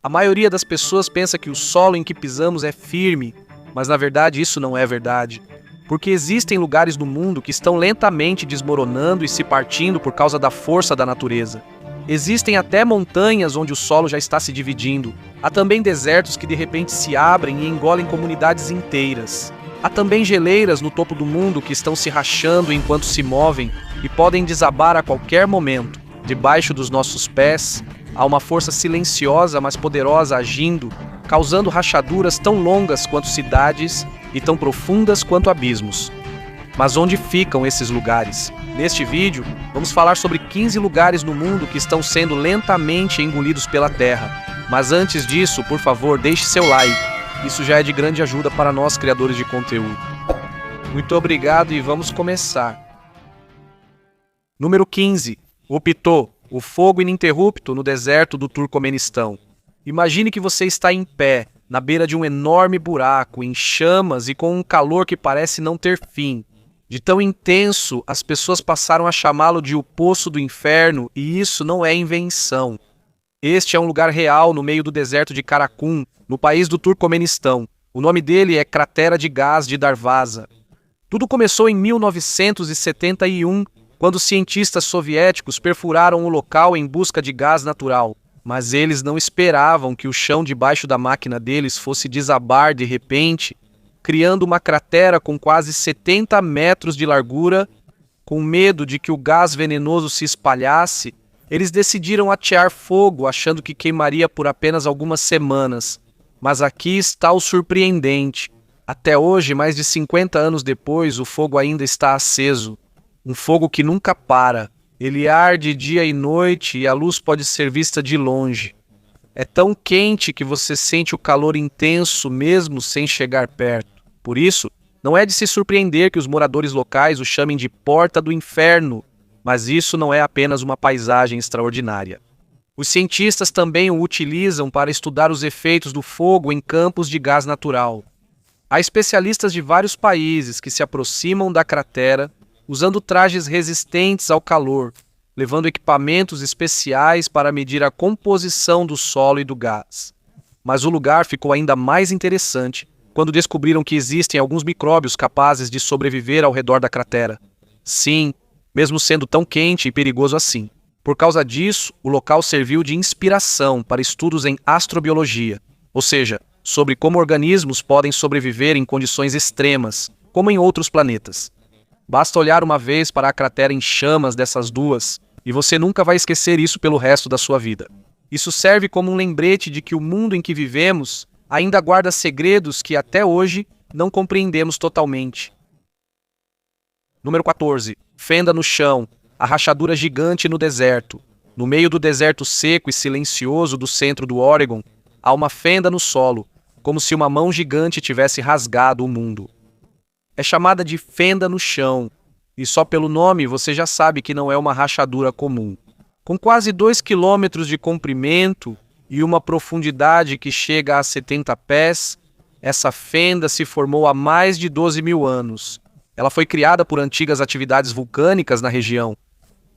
A maioria das pessoas pensa que o solo em que pisamos é firme, mas na verdade isso não é verdade. Porque existem lugares no mundo que estão lentamente desmoronando e se partindo por causa da força da natureza. Existem até montanhas onde o solo já está se dividindo. Há também desertos que de repente se abrem e engolem comunidades inteiras. Há também geleiras no topo do mundo que estão se rachando enquanto se movem e podem desabar a qualquer momento. Debaixo dos nossos pés, há uma força silenciosa mas poderosa agindo, causando rachaduras tão longas quanto cidades e tão profundas quanto abismos. Mas onde ficam esses lugares? Neste vídeo, vamos falar sobre 15 lugares no mundo que estão sendo lentamente engolidos pela Terra. Mas antes disso, por favor, deixe seu like. Isso já é de grande ajuda para nós, criadores de conteúdo. Muito obrigado e vamos começar. Número 15. O Pitô, o fogo ininterrupto no deserto do Turcomenistão. Imagine que você está em pé, na beira de um enorme buraco, em chamas e com um calor que parece não ter fim. De tão intenso, as pessoas passaram a chamá-lo de o Poço do Inferno, e isso não é invenção. Este é um lugar real no meio do deserto de Karakum, no país do Turcomenistão. O nome dele é Cratera de Gás de Darvaza. Tudo começou em 1971, quando cientistas soviéticos perfuraram o local em busca de gás natural. Mas eles não esperavam que o chão debaixo da máquina deles fosse desabar de repente, criando uma cratera com quase 70 metros de largura. Com medo de que o gás venenoso se espalhasse, eles decidiram atear fogo, achando que queimaria por apenas algumas semanas. Mas aqui está o surpreendente. Até hoje, mais de 50 anos depois, o fogo ainda está aceso. Um fogo que nunca para. Ele arde dia e noite e a luz pode ser vista de longe. É tão quente que você sente o calor intenso mesmo sem chegar perto. Por isso, não é de se surpreender que os moradores locais o chamem de Porta do Inferno, mas isso não é apenas uma paisagem extraordinária. Os cientistas também o utilizam para estudar os efeitos do fogo em campos de gás natural. Há especialistas de vários países que se aproximam da cratera usando trajes resistentes ao calor, levando equipamentos especiais para medir a composição do solo e do gás. Mas o lugar ficou ainda mais interessante quando descobriram que existem alguns micróbios capazes de sobreviver ao redor da cratera. Sim, mesmo sendo tão quente e perigoso assim. Por causa disso, o local serviu de inspiração para estudos em astrobiologia, ou seja, sobre como organismos podem sobreviver em condições extremas, como em outros planetas. Basta olhar uma vez para a cratera em chamas dessas duas, e você nunca vai esquecer isso pelo resto da sua vida. Isso serve como um lembrete de que o mundo em que vivemos ainda guarda segredos que até hoje não compreendemos totalmente. Número 14. Fenda no chão, a rachadura gigante no deserto. No meio do deserto seco e silencioso do centro do Oregon, há uma fenda no solo, como se uma mão gigante tivesse rasgado o mundo. É chamada de fenda no chão, e só pelo nome você já sabe que não é uma rachadura comum. Com quase 2 quilômetros de comprimento e uma profundidade que chega a 70 pés, essa fenda se formou há mais de 12 mil anos. Ela foi criada por antigas atividades vulcânicas na região.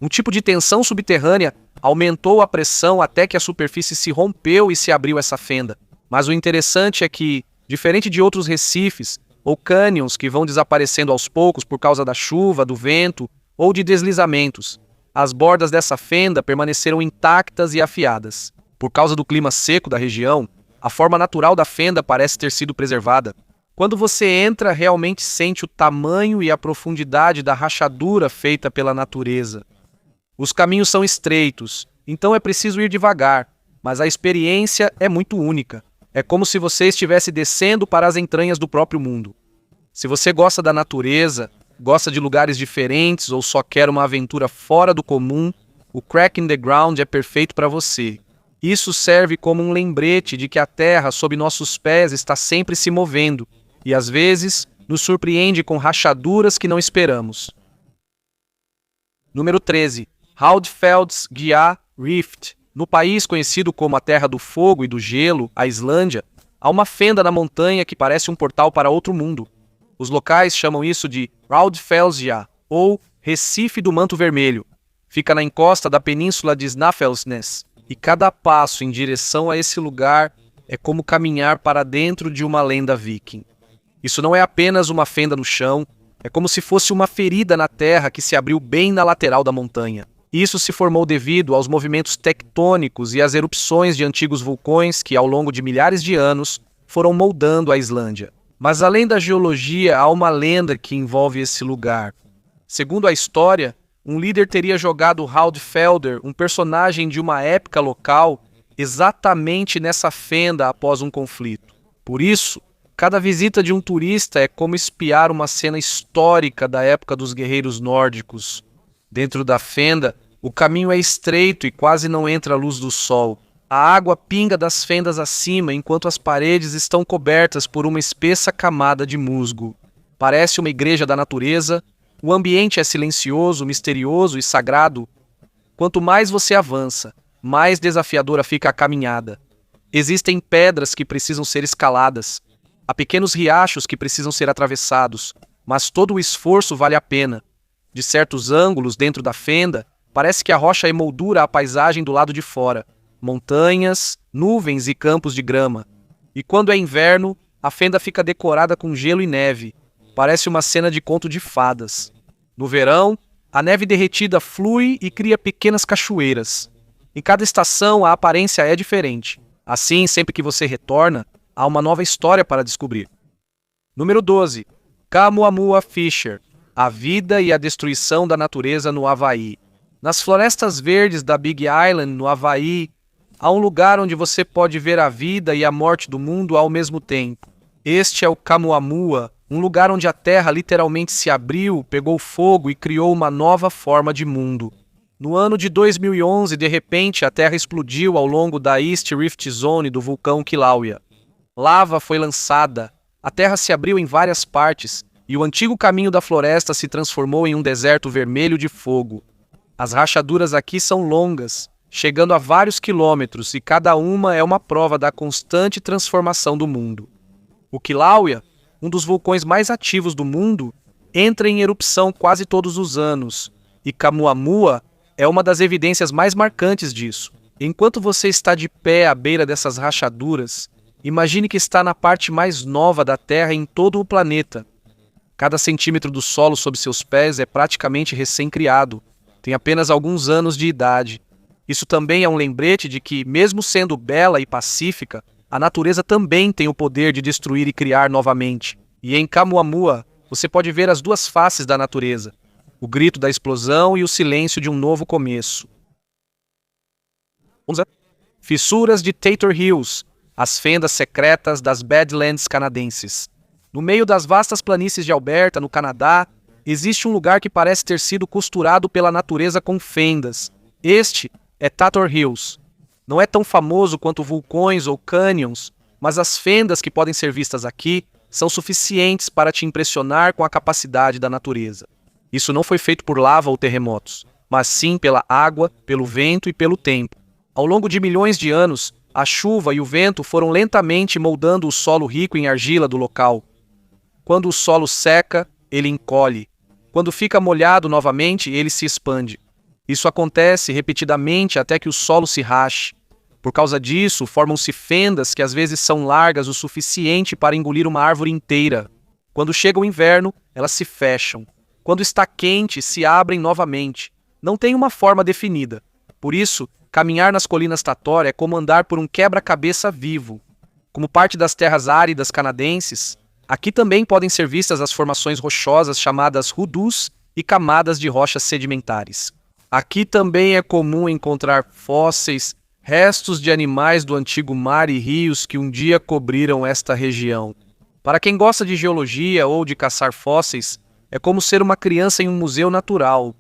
Um tipo de tensão subterrânea aumentou a pressão até que a superfície se rompeu e se abriu essa fenda. Mas o interessante é que, diferente de outros recifes, ou cânions que vão desaparecendo aos poucos por causa da chuva, do vento ou de deslizamentos, as bordas dessa fenda permaneceram intactas e afiadas. Por causa do clima seco da região, a forma natural da fenda parece ter sido preservada. Quando você entra, realmente sente o tamanho e a profundidade da rachadura feita pela natureza. Os caminhos são estreitos, então é preciso ir devagar, mas a experiência é muito única. É como se você estivesse descendo para as entranhas do próprio mundo. Se você gosta da natureza, gosta de lugares diferentes ou só quer uma aventura fora do comum, o Crack in the Ground é perfeito para você. Isso serve como um lembrete de que a terra sob nossos pés está sempre se movendo e, às vezes, nos surpreende com rachaduras que não esperamos. Número 13. Haldfeldsgjá Rift. No país conhecido como a Terra do Fogo e do Gelo, a Islândia, há uma fenda na montanha que parece um portal para outro mundo. Os locais chamam isso de Haldfellsgjá, ou Recife do Manto Vermelho. Fica na encosta da península de Snæfellsnes e cada passo em direção a esse lugar é como caminhar para dentro de uma lenda viking. Isso não é apenas uma fenda no chão, é como se fosse uma ferida na terra que se abriu bem na lateral da montanha. Isso se formou devido aos movimentos tectônicos e às erupções de antigos vulcões que, ao longo de milhares de anos, foram moldando a Islândia. Mas além da geologia, há uma lenda que envolve esse lugar. Segundo a história, um líder teria jogado Haldfelder, um personagem de uma época local, exatamente nessa fenda após um conflito. Por isso, cada visita de um turista é como espiar uma cena histórica da época dos guerreiros nórdicos. Dentro da fenda, o caminho é estreito e quase não entra a luz do sol. A água pinga das fendas acima enquanto as paredes estão cobertas por uma espessa camada de musgo. Parece uma igreja da natureza. O ambiente é silencioso, misterioso e sagrado. Quanto mais você avança, mais desafiadora fica a caminhada. Existem pedras que precisam ser escaladas. Há pequenos riachos que precisam ser atravessados, mas todo o esforço vale a pena. De certos ângulos dentro da fenda, parece que a rocha emoldura a paisagem do lado de fora. Montanhas, nuvens e campos de grama. E quando é inverno, a fenda fica decorada com gelo e neve. Parece uma cena de conto de fadas. No verão, a neve derretida flui e cria pequenas cachoeiras. Em cada estação, a aparência é diferente. Assim, sempre que você retorna, há uma nova história para descobrir. Número 12. Kamuamua Fisher. A vida e a destruição da natureza no Havaí. Nas florestas verdes da Big Island, no Havaí, há um lugar onde você pode ver a vida e a morte do mundo ao mesmo tempo. Este é o Kamuamua, um lugar onde a terra literalmente se abriu, pegou fogo e criou uma nova forma de mundo. No ano de 2011, de repente, a terra explodiu ao longo da East Rift Zone do vulcão Kilauea. Lava foi lançada, a terra se abriu em várias partes e o antigo caminho da floresta se transformou em um deserto vermelho de fogo. As rachaduras aqui são longas, chegando a vários quilômetros, e cada uma é uma prova da constante transformação do mundo. O Kilauea, um dos vulcões mais ativos do mundo, entra em erupção quase todos os anos, e Kamuamua é uma das evidências mais marcantes disso. Enquanto você está de pé à beira dessas rachaduras, imagine que está na parte mais nova da Terra em todo o planeta. Cada centímetro do solo sob seus pés é praticamente recém-criado, tem apenas alguns anos de idade. Isso também é um lembrete de que, mesmo sendo bela e pacífica, a natureza também tem o poder de destruir e criar novamente. E em Kamuamua, você pode ver as duas faces da natureza, o grito da explosão e o silêncio de um novo começo. Fissuras de Tator Hills, as fendas secretas das Badlands canadenses. No meio das vastas planícies de Alberta, no Canadá, existe um lugar que parece ter sido costurado pela natureza com fendas. Este é Tator Hills. Não é tão famoso quanto vulcões ou cânions, mas as fendas que podem ser vistas aqui são suficientes para te impressionar com a capacidade da natureza. Isso não foi feito por lava ou terremotos, mas sim pela água, pelo vento e pelo tempo. Ao longo de milhões de anos, a chuva e o vento foram lentamente moldando o solo rico em argila do local. Quando o solo seca, ele encolhe. Quando fica molhado novamente, ele se expande. Isso acontece repetidamente até que o solo se rache. Por causa disso, formam-se fendas que às vezes são largas o suficiente para engolir uma árvore inteira. Quando chega o inverno, elas se fecham. Quando está quente, se abrem novamente. Não tem uma forma definida. Por isso, caminhar nas colinas Tator é como andar por um quebra-cabeça vivo. Como parte das terras áridas canadenses, aqui também podem ser vistas as formações rochosas chamadas hoodoos e camadas de rochas sedimentares. Aqui também é comum encontrar fósseis, restos de animais do antigo mar e rios que um dia cobriram esta região. Para quem gosta de geologia ou de caçar fósseis, é como ser uma criança em um museu natural.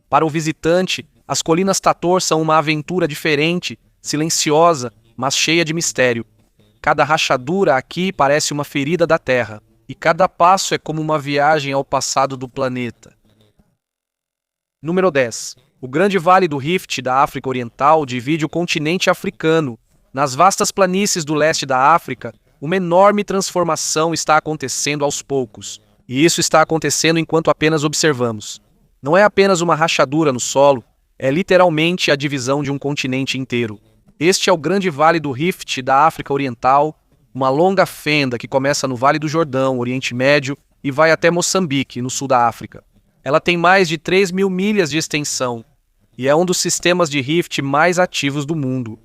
Para o visitante, as colinas Tator são uma aventura diferente, silenciosa, mas cheia de mistério. Cada rachadura aqui parece uma ferida da Terra, e cada passo é como uma viagem ao passado do planeta. Número 10. O grande vale do Rift da África Oriental divide o continente africano. Nas vastas planícies do leste da África, uma enorme transformação está acontecendo aos poucos. E isso está acontecendo enquanto apenas observamos. Não é apenas uma rachadura no solo, É literalmente a divisão de um continente inteiro. Este é o grande Vale do Rift da África Oriental, uma longa fenda que começa no Vale do Jordão, Oriente Médio, e vai até Moçambique, no sul da África. Ela tem mais de 3.000 milhas de extensão e é um dos sistemas de rift mais ativos do mundo.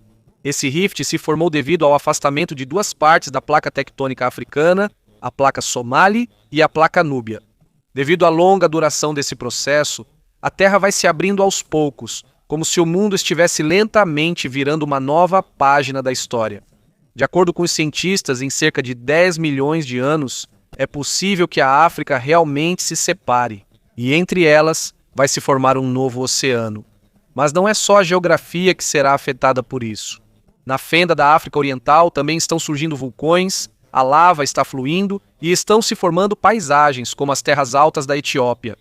Esse rift se formou devido ao afastamento de duas partes da placa tectônica africana, a placa Somali e a placa Núbia. Devido à longa duração desse processo, a Terra vai se abrindo aos poucos, como se o mundo estivesse lentamente virando uma nova página da história. De acordo com os cientistas, em cerca de 10 milhões de anos, é possível que a África realmente se separe, e entre elas vai se formar um novo oceano. Mas não é só a geografia que será afetada por isso. Na fenda da África Oriental também estão surgindo vulcões, a lava está fluindo e estão se formando paisagens, como as terras altas da Etiópia.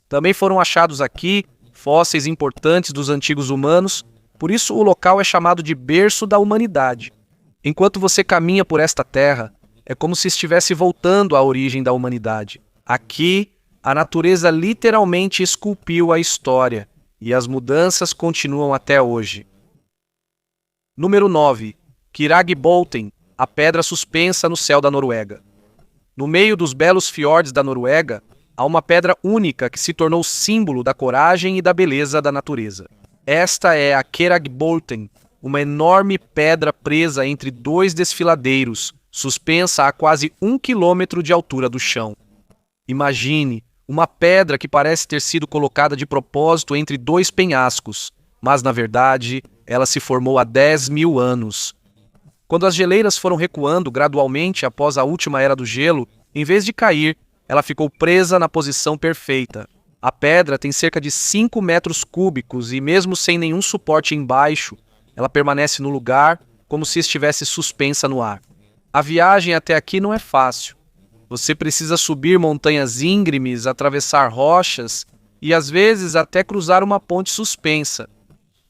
Também foram achados aqui fósseis importantes dos antigos humanos, por isso o local é chamado de berço da humanidade. Enquanto você caminha por esta terra, é como se estivesse voltando à origem da humanidade. Aqui, a natureza literalmente esculpiu a história, e as mudanças continuam até hoje. Número 9. Kiragbolten, a pedra suspensa no céu da Noruega. No meio dos belos fiordes da Noruega, há uma pedra única que se tornou símbolo da coragem e da beleza da natureza. Esta é a Kiragbolten, uma enorme pedra presa entre dois desfiladeiros, suspensa a quase 1 quilômetro de altura do chão. Imagine, uma pedra que parece ter sido colocada de propósito entre dois penhascos, mas na verdade ela se formou há 10.000 anos. Quando as geleiras foram recuando gradualmente após a última era do gelo, em vez de cair, ela ficou presa na posição perfeita. A pedra tem cerca de 5 metros cúbicos e mesmo sem nenhum suporte embaixo, ela permanece no lugar como se estivesse suspensa no ar. A viagem até aqui não é fácil. Você precisa subir montanhas íngremes, atravessar rochas e às vezes até cruzar uma ponte suspensa.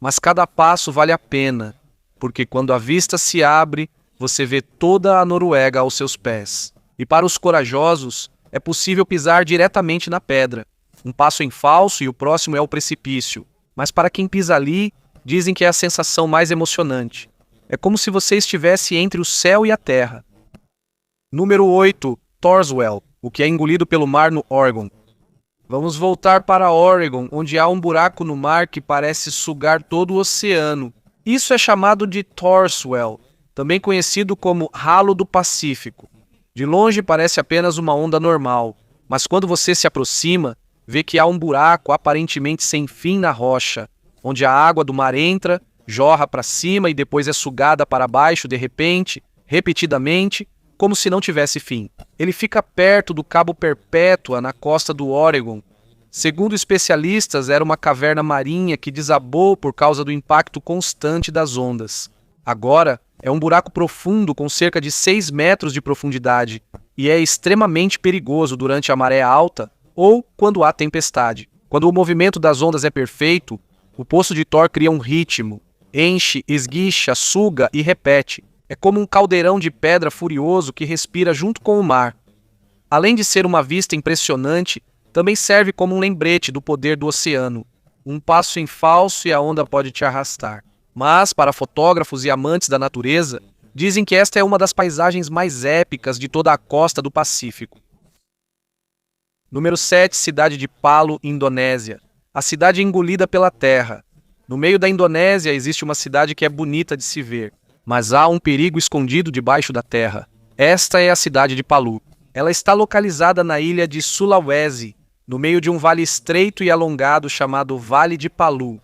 Mas cada passo vale a pena, porque quando a vista se abre, você vê toda a Noruega aos seus pés. E para os corajosos, é possível pisar diretamente na pedra. Um passo em falso e o próximo é o precipício. Mas para quem pisa ali, dizem que é a sensação mais emocionante. É como se você estivesse entre o céu e a terra. Número 8. Torswell, o que é engolido pelo mar no Oregon. Vamos voltar para Oregon, onde há um buraco no mar que parece sugar todo o oceano. Isso é chamado de Torswell, também conhecido como Ralo do Pacífico. De longe parece apenas uma onda normal, mas quando você se aproxima, vê que há um buraco aparentemente sem fim na rocha, onde a água do mar entra, jorra para cima e depois é sugada para baixo de repente, repetidamente, como se não tivesse fim. Ele fica perto do Cabo Perpétua, na costa do Oregon. Segundo especialistas, era uma caverna marinha que desabou por causa do impacto constante das ondas. Agora, é um buraco profundo com cerca de 6 metros de profundidade e é extremamente perigoso durante a maré alta ou quando há tempestade. Quando o movimento das ondas é perfeito, o poço de Thor cria um ritmo, enche, esguicha, suga e repete. É como um caldeirão de pedra furioso que respira junto com o mar. Além de ser uma vista impressionante, também serve como um lembrete do poder do oceano. Um passo em falso e a onda pode te arrastar. Mas, para fotógrafos e amantes da natureza, dizem que esta é uma das paisagens mais épicas de toda a costa do Pacífico. Número 7. Cidade de Palu, Indonésia. A cidade é engolida pela terra. No meio da Indonésia existe uma cidade que é bonita de se ver, mas há um perigo escondido debaixo da terra. Esta é a cidade de Palu. Ela está localizada na ilha de Sulawesi, no meio de um vale estreito e alongado chamado Vale de Palu.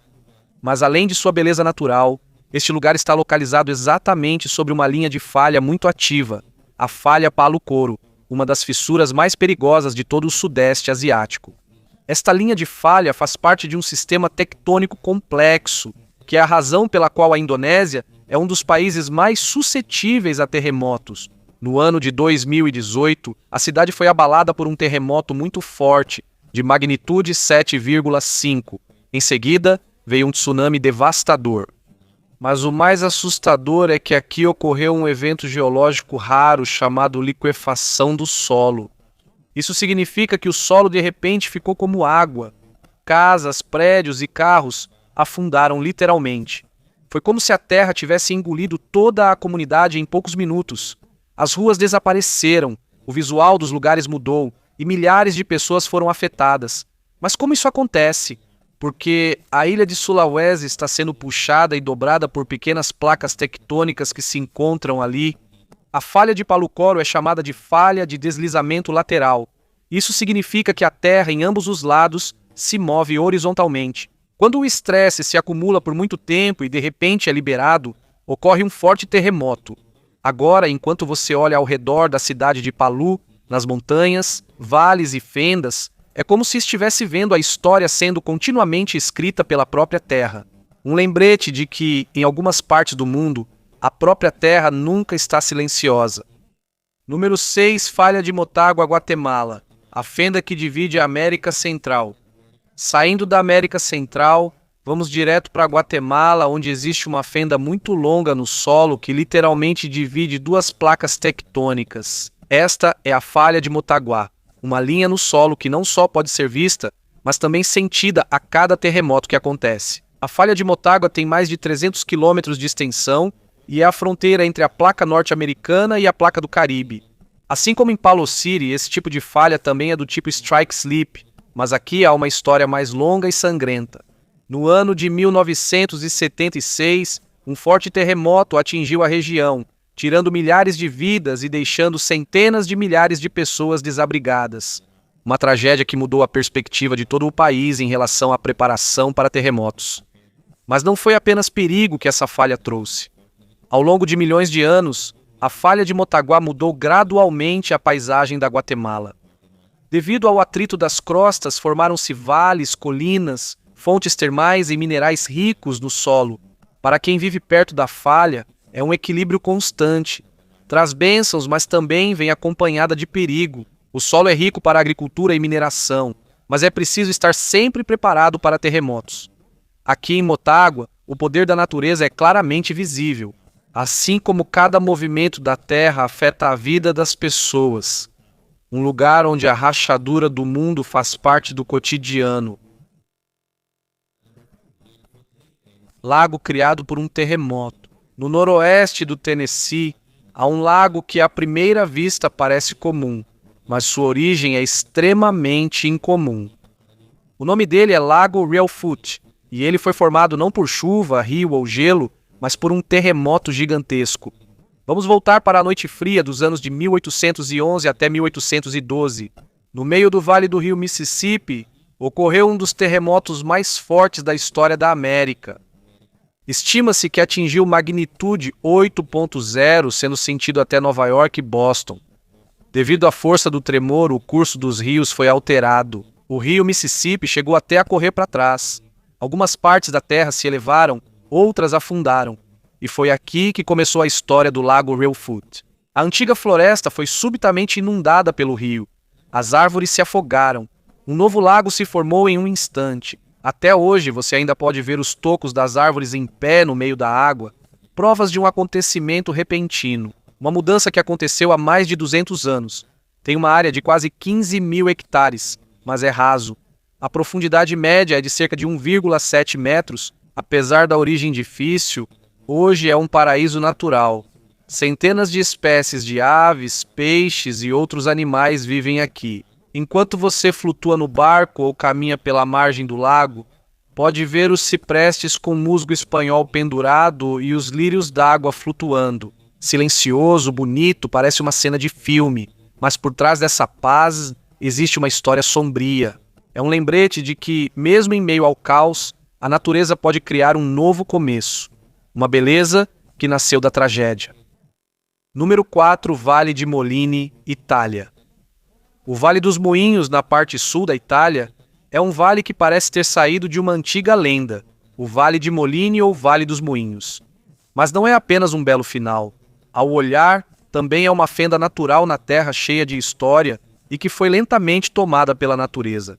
Mas além de sua beleza natural, este lugar está localizado exatamente sobre uma linha de falha muito ativa, a falha Palu-Koro, uma das fissuras mais perigosas de todo o Sudeste Asiático. Esta linha de falha faz parte de um sistema tectônico complexo, que é a razão pela qual a Indonésia é um dos países mais suscetíveis a terremotos. No ano de 2018, a cidade foi abalada por um terremoto muito forte, de magnitude 7,5. Em seguida, veio um tsunami devastador. Mas o mais assustador é que aqui ocorreu um evento geológico raro chamado liquefação do solo. Isso significa que o solo de repente ficou como água. Casas, prédios e carros afundaram literalmente. Foi como se a terra tivesse engolido toda a comunidade em poucos minutos. As ruas desapareceram, o visual dos lugares mudou e milhares de pessoas foram afetadas. Mas como isso acontece? Porque a ilha de Sulawesi está sendo puxada e dobrada por pequenas placas tectônicas que se encontram ali. A falha de Palu-Coro é chamada de falha de deslizamento lateral. Isso significa que a terra em ambos os lados se move horizontalmente. Quando o estresse se acumula por muito tempo e de repente é liberado, ocorre um forte terremoto. Agora, enquanto você olha ao redor da cidade de Palu, nas montanhas, vales e fendas, é como se estivesse vendo a história sendo continuamente escrita pela própria terra. Um lembrete de que, em algumas partes do mundo, a própria terra nunca está silenciosa. Número 6, Falha de Motagua, Guatemala. A fenda que divide a América Central. Saindo da América Central, vamos direto para Guatemala, onde existe uma fenda muito longa no solo que literalmente divide duas placas tectônicas. Esta é a Falha de Motagua, uma linha no solo que não só pode ser vista, mas também sentida a cada terremoto que acontece. A Falha de Motagua tem mais de 300 quilômetros de extensão e é a fronteira entre a placa norte-americana e a placa do Caribe. Assim como em Palu City, esse tipo de falha também é do tipo Strike Slip, mas aqui há uma história mais longa e sangrenta. No ano de 1976, um forte terremoto atingiu a região, tirando milhares de vidas e deixando centenas de milhares de pessoas desabrigadas. Uma tragédia que mudou a perspectiva de todo o país em relação à preparação para terremotos. Mas não foi apenas perigo que essa falha trouxe. Ao longo de milhões de anos, a Falha de Motagua mudou gradualmente a paisagem da Guatemala. Devido ao atrito das crostas, formaram-se vales, colinas, fontes termais e minerais ricos no solo. Para quem vive perto da falha, é um equilíbrio constante. Traz bênçãos, mas também vem acompanhada de perigo. O solo é rico para a agricultura e mineração, mas é preciso estar sempre preparado para terremotos. Aqui em Motagua, o poder da natureza é claramente visível. Assim como cada movimento da terra afeta a vida das pessoas. Um lugar onde a rachadura do mundo faz parte do cotidiano. Lago criado por um terremoto. No noroeste do Tennessee, há um lago que à primeira vista parece comum, mas sua origem é extremamente incomum. O nome dele é Lago Reelfoot, e ele foi formado não por chuva, rio ou gelo, mas por um terremoto gigantesco. Vamos voltar para a Noite Fria dos anos de 1811 até 1812. No meio do Vale do Rio Mississippi, ocorreu um dos terremotos mais fortes da história da América. Estima-se que atingiu magnitude 8.0, sendo sentido até Nova York e Boston. Devido à força do tremor, o curso dos rios foi alterado. O rio Mississippi chegou até a correr para trás. Algumas partes da terra se elevaram, outras afundaram, e foi aqui que começou a história do Lago Reelfoot. A antiga floresta foi subitamente inundada pelo rio. As árvores se afogaram. Um novo lago se formou em um instante. Até hoje você ainda pode ver os tocos das árvores em pé no meio da água, provas de um acontecimento repentino, uma mudança que aconteceu há mais de 200 anos. Tem uma área de quase 15 mil hectares, mas é raso. A profundidade média é de cerca de 1,7 metros. Apesar da origem difícil, hoje é um paraíso natural. Centenas de espécies de aves, peixes e outros animais vivem aqui. Enquanto você flutua no barco ou caminha pela margem do lago, pode ver os ciprestes com musgo espanhol pendurado e os lírios d'água flutuando. Silencioso, bonito, parece uma cena de filme, mas por trás dessa paz existe uma história sombria. É um lembrete de que, mesmo em meio ao caos, a natureza pode criar um novo começo, uma beleza que nasceu da tragédia. Número 4, Vale de Molini, Itália. O Vale dos Moinhos, na parte sul da Itália, é um vale que parece ter saído de uma antiga lenda, o Vale de Molini ou Vale dos Moinhos. Mas não é apenas um belo final. Ao olhar, também é uma fenda natural na terra cheia de história e que foi lentamente tomada pela natureza.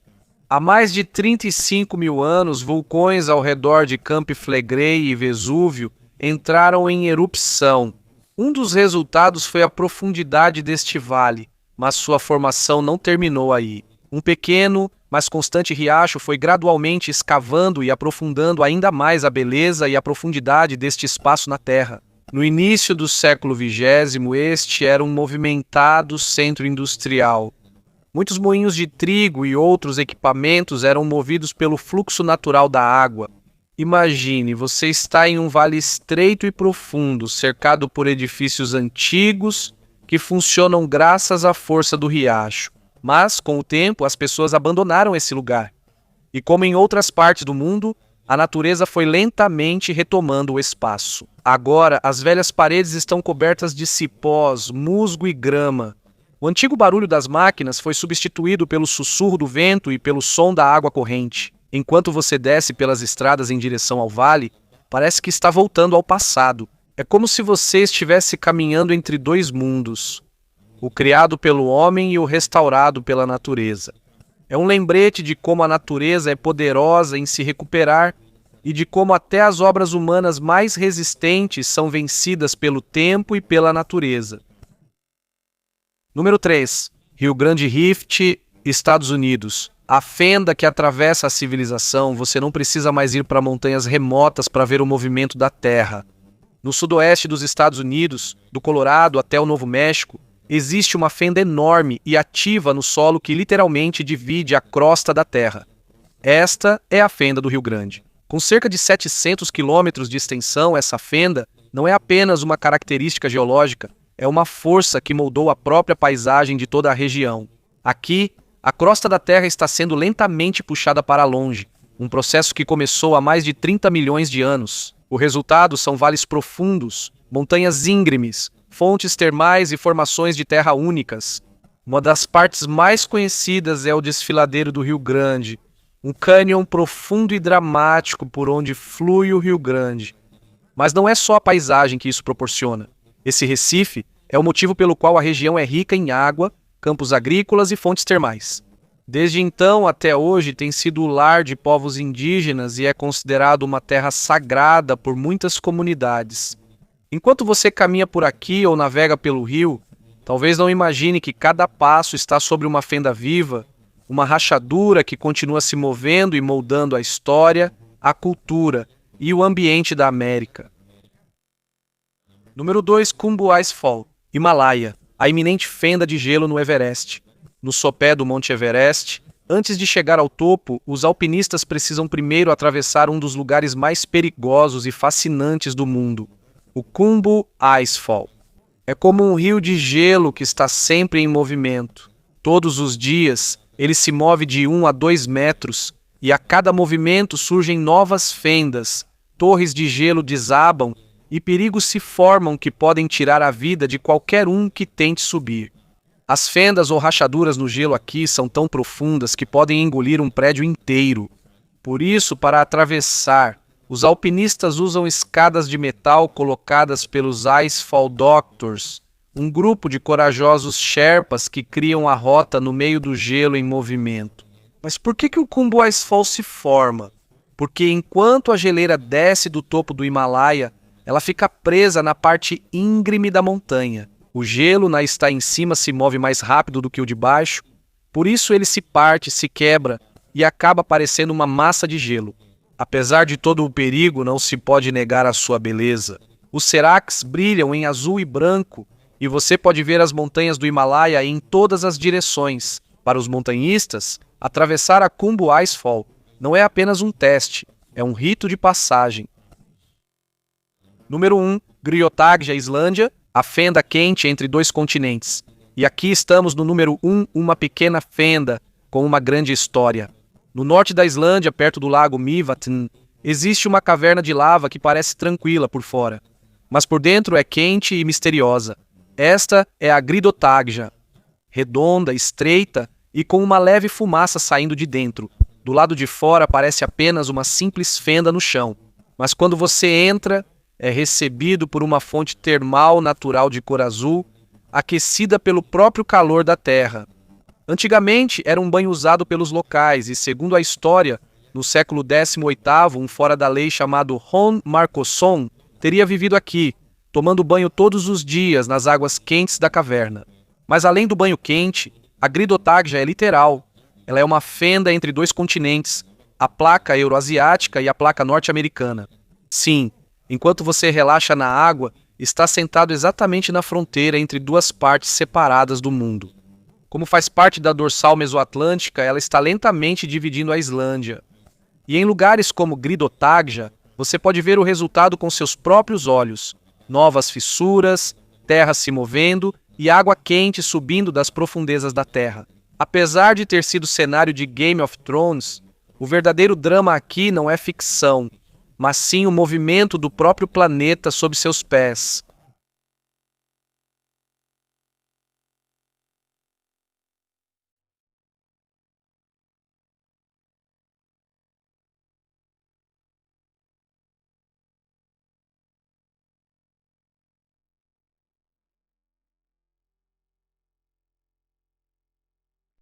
Há mais de 35 mil anos, vulcões ao redor de Campi Flegrei e Vesúvio entraram em erupção. Um dos resultados foi a profundidade deste vale, mas sua formação não terminou aí. Um pequeno, mas constante riacho foi gradualmente escavando e aprofundando ainda mais a beleza e a profundidade deste espaço na Terra. No início do século XX, este era um movimentado centro industrial. Muitos moinhos de trigo e outros equipamentos eram movidos pelo fluxo natural da água. Imagine, você está em um vale estreito e profundo, cercado por edifícios antigos que funcionam graças à força do riacho. Mas, com o tempo, as pessoas abandonaram esse lugar. E como em outras partes do mundo, a natureza foi lentamente retomando o espaço. Agora, as velhas paredes estão cobertas de cipós, musgo e grama. O antigo barulho das máquinas foi substituído pelo sussurro do vento e pelo som da água corrente. Enquanto você desce pelas estradas em direção ao vale, parece que está voltando ao passado. É como se você estivesse caminhando entre dois mundos, o criado pelo homem e o restaurado pela natureza. É um lembrete de como a natureza é poderosa em se recuperar e de como até as obras humanas mais resistentes são vencidas pelo tempo e pela natureza. Número 3. Rio Grande Rift, Estados Unidos. A fenda que atravessa a civilização, você não precisa mais ir para montanhas remotas para ver o movimento da Terra. No sudoeste dos Estados Unidos, do Colorado até o Novo México, existe uma fenda enorme e ativa no solo que literalmente divide a crosta da Terra. Esta é a fenda do Rio Grande. Com cerca de 700 quilômetros de extensão, essa fenda não é apenas uma característica geológica, é uma força que moldou a própria paisagem de toda a região. Aqui, a crosta da Terra está sendo lentamente puxada para longe, um processo que começou há mais de 30 milhões de anos. O resultado são vales profundos, montanhas íngremes, fontes termais e formações de terra únicas. Uma das partes mais conhecidas é o desfiladeiro do Rio Grande, um cânion profundo e dramático por onde flui o Rio Grande. Mas não é só a paisagem que isso proporciona. Esse recife é o motivo pelo qual a região é rica em água, campos agrícolas e fontes termais. Desde então até hoje tem sido o lar de povos indígenas e é considerado uma terra sagrada por muitas comunidades. Enquanto você caminha por aqui ou navega pelo rio, talvez não imagine que cada passo está sobre uma fenda viva, uma rachadura que continua se movendo e moldando a história, a cultura e o ambiente da América. Número 2. Khumbu Icefall, Himalaia, a iminente fenda de gelo no Everest. No sopé do Monte Everest, antes de chegar ao topo, os alpinistas precisam primeiro atravessar um dos lugares mais perigosos e fascinantes do mundo, o Khumbu Icefall. É como um rio de gelo que está sempre em movimento. Todos os dias, ele se move de 1 a 2 metros e a cada movimento surgem novas fendas, torres de gelo desabam e perigos se formam que podem tirar a vida de qualquer um que tente subir. As fendas ou rachaduras no gelo aqui são tão profundas que podem engolir um prédio inteiro. Por isso, para atravessar, os alpinistas usam escadas de metal colocadas pelos Icefall Doctors, um grupo de corajosos Sherpas que criam a rota no meio do gelo em movimento. Mas por que o Khumbu Icefall se forma? Porque enquanto a geleira desce do topo do Himalaia, ela fica presa na parte íngreme da montanha. O gelo na está em cima se move mais rápido do que o de baixo, por isso ele se parte, se quebra e acaba parecendo uma massa de gelo. Apesar de todo o perigo, não se pode negar a sua beleza. Os seracs brilham em azul e branco e você pode ver as montanhas do Himalaia em todas as direções. Para os montanhistas, atravessar a Khumbu Icefall não é apenas um teste, é um rito de passagem. Número 1. Griotágja, Islândia, a fenda quente entre dois continentes. E aqui estamos no número 1, uma pequena fenda com uma grande história. No norte da Islândia, perto do lago Mývatn, existe uma caverna de lava que parece tranquila por fora, mas por dentro é quente e misteriosa. Esta é a Griotágja, redonda, estreita e com uma leve fumaça saindo de dentro. Do lado de fora parece apenas uma simples fenda no chão, mas quando você entra, é recebido por uma fonte termal natural de cor azul, aquecida pelo próprio calor da terra. Antigamente era um banho usado pelos locais e, segundo a história, no século XVIII, um fora-da-lei chamado Hon Markosson teria vivido aqui, tomando banho todos os dias nas águas quentes da caverna. Mas além do banho quente, a Griotágja é literal. Ela é uma fenda entre dois continentes, a placa euroasiática e a placa norte-americana. Sim, enquanto você relaxa na água, está sentado exatamente na fronteira entre duas partes separadas do mundo. Como faz parte da dorsal mesoatlântica, ela está lentamente dividindo a Islândia. E em lugares como Gridotagja, você pode ver o resultado com seus próprios olhos. Novas fissuras, terra se movendo e água quente subindo das profundezas da terra. Apesar de ter sido cenário de Game of Thrones, o verdadeiro drama aqui não é ficção, mas sim o movimento do próprio planeta sob seus pés.